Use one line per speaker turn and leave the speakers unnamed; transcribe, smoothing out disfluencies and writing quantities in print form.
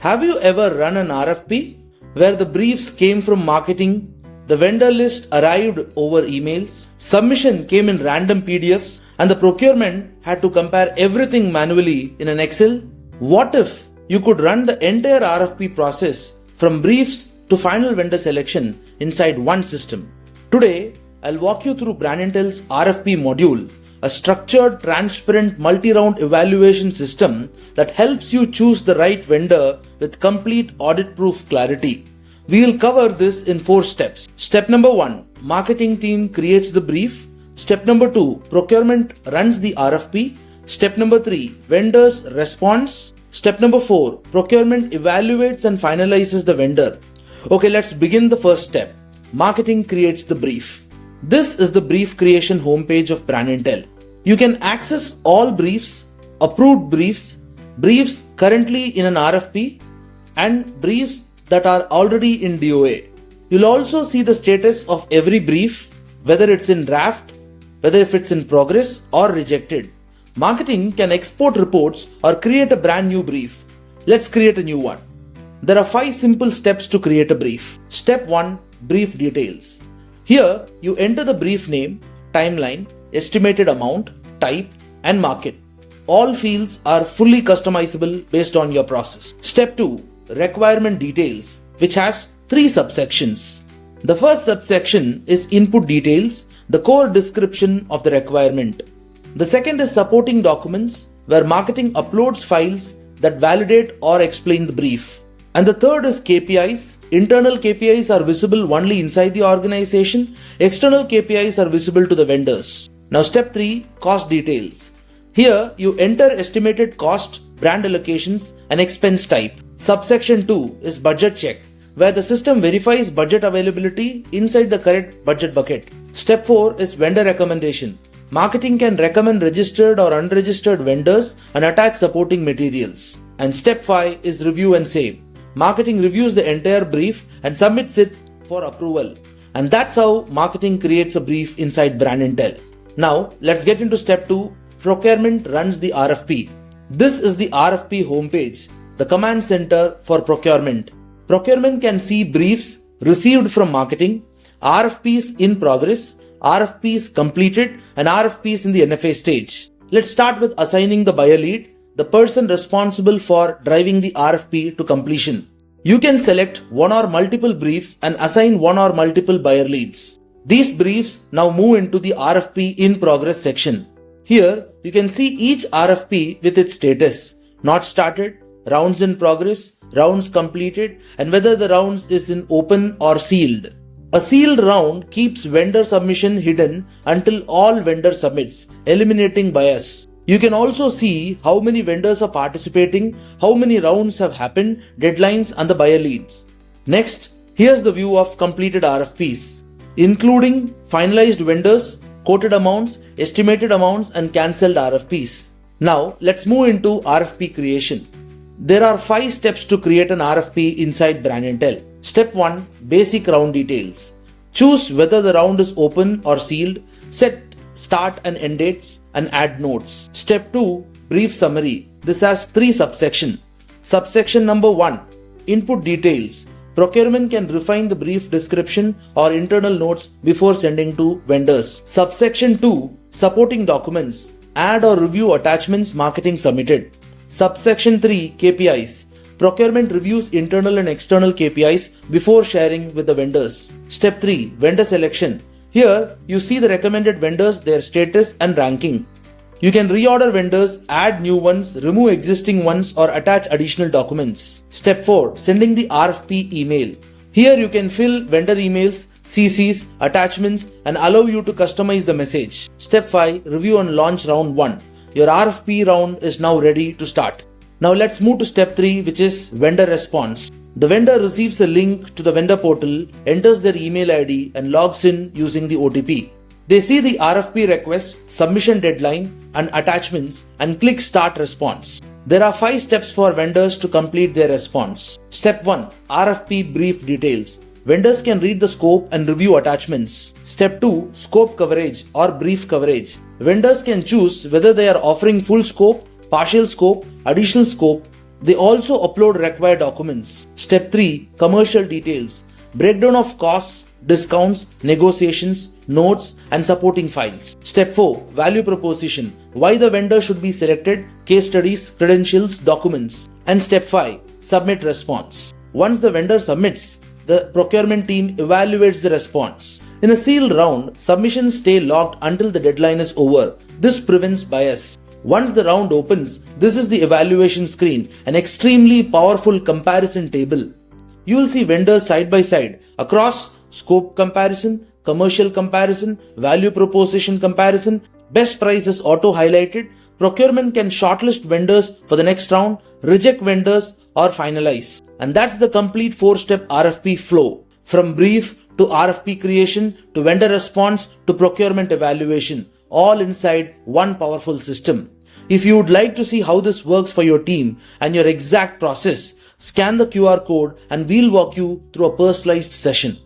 Have you ever run an RFP where the briefs came from marketing, the vendor list arrived over emails, submission came in random PDFs, and the procurement had to compare everything manually in an Excel? What if you could run the entire RFP process from briefs to final vendor selection inside one system? Today, I'll walk you through Brandintellé's RFP module, a structured, transparent, multi-round evaluation system that helps you choose the right vendor with complete audit-proof clarity. We will cover this in 4 steps. Step number 1, marketing team creates the brief. Step number 2, procurement runs the RFP. Step number 3, vendors response. Step number 4, procurement evaluates and finalizes the vendor. Okay, let's begin the first step. Marketing creates the brief. This is the brief creation homepage of Brandintellé. You can access all briefs, approved briefs, briefs currently in an RFP, and briefs that are already in DOA. You'll also see the status of every brief, whether it's in draft, whether if it's in progress or rejected. Marketing can export reports or create a brand new brief. Let's create a new one. There are 5 simple steps to create a brief. Step 1, brief details. Here, you enter the brief name, timeline, estimated amount, type, and market. All fields are fully customizable based on your process. Step 2, requirement details, which has 3 subsections. The first subsection is input details, the core description of the requirement. The second is supporting documents, where marketing uploads files that validate or explain the brief. And the third is KPIs. Internal KPIs are visible only inside the organization. External KPIs are visible to the vendors. Now step 3, cost details. Here you enter estimated cost, brand allocations, and expense type. Subsection 2 is budget check, where the system verifies budget availability inside the correct budget bucket. Step 4 is vendor recommendation. Marketing can recommend registered or unregistered vendors and attach supporting materials. And step 5 is review and save. Marketing reviews the entire brief and submits it for approval. And that's how marketing creates a brief inside Brandintellé. Now, let's get into step 2. Procurement runs the RFP. This is the RFP homepage, the command center for procurement. Procurement can see briefs received from marketing, RFPs in progress, RFPs completed, and RFPs in the NFA stage. Let's start with assigning the buyer lead, the person responsible for driving the RFP to completion. You can select one or multiple briefs and assign one or multiple buyer leads. These briefs now move into the RFP in progress section. Here, you can see each RFP with its status, not started, rounds in progress, rounds completed, and whether the rounds is in open or sealed. A sealed round keeps vendor submission hidden until all vendor submits, eliminating bias. You can also see how many vendors are participating, how many rounds have happened, deadlines, and the buyer leads. Next, here's the view of completed RFPs, including finalized vendors, quoted amounts, estimated amounts, and cancelled RFPs. Now, let's move into RFP creation. There are 5 steps to create an RFP inside Brandintellé. Step 1, basic round details. Choose whether the round is open or sealed, set start and end dates, and add notes. Step 2, brief summary. This has 3 subsections. Subsection number 1, input details. Procurement can refine the brief description or internal notes before sending to vendors. Subsection 2, supporting documents. Add or review attachments marketing submitted. Subsection 3, KPIs. Procurement reviews internal and external KPIs before sharing with the vendors. Step 3, vendor selection. Here, you see the recommended vendors, their status and ranking. You can reorder vendors, add new ones, remove existing ones, or attach additional documents. Step 4, sending the RFP email. Here you can fill vendor emails, CCs, attachments, and allow you to customize the message. Step 5, review and launch round 1. Your RFP round is now ready to start. Now let's move to step 3, which is vendor response. The vendor receives a link to the vendor portal, enters their email ID, and logs in using the OTP. They see the RFP request, submission deadline, and attachments, and click Start Response. There are 5 steps for vendors to complete their response. Step 1, RFP brief details. Vendors can read the scope and review attachments. Step 2, scope coverage or brief coverage. Vendors can choose whether they are offering full scope, partial scope, additional scope, They also upload required documents. Step 3. Commercial details. Breakdown of costs, discounts, negotiations, notes, and supporting files. Step 4. Value proposition. Why the vendor should be selected, case studies, credentials, documents. And step 5. Submit response. Once the vendor submits, the procurement team evaluates the response. In a sealed round, submissions stay locked until the deadline is over. This prevents bias. Once the round opens, this is the evaluation screen, an extremely powerful comparison table. You will see vendors side by side across scope comparison, commercial comparison, value proposition comparison, best price is auto highlighted. Procurement can shortlist vendors for the next round, reject vendors, or finalize. And that's the complete 4-step RFP flow. From brief to RFP creation to vendor response to procurement evaluation, all inside one powerful system. If you would like to see how this works for your team and your exact process, scan the QR code and we'll walk you through a personalized session.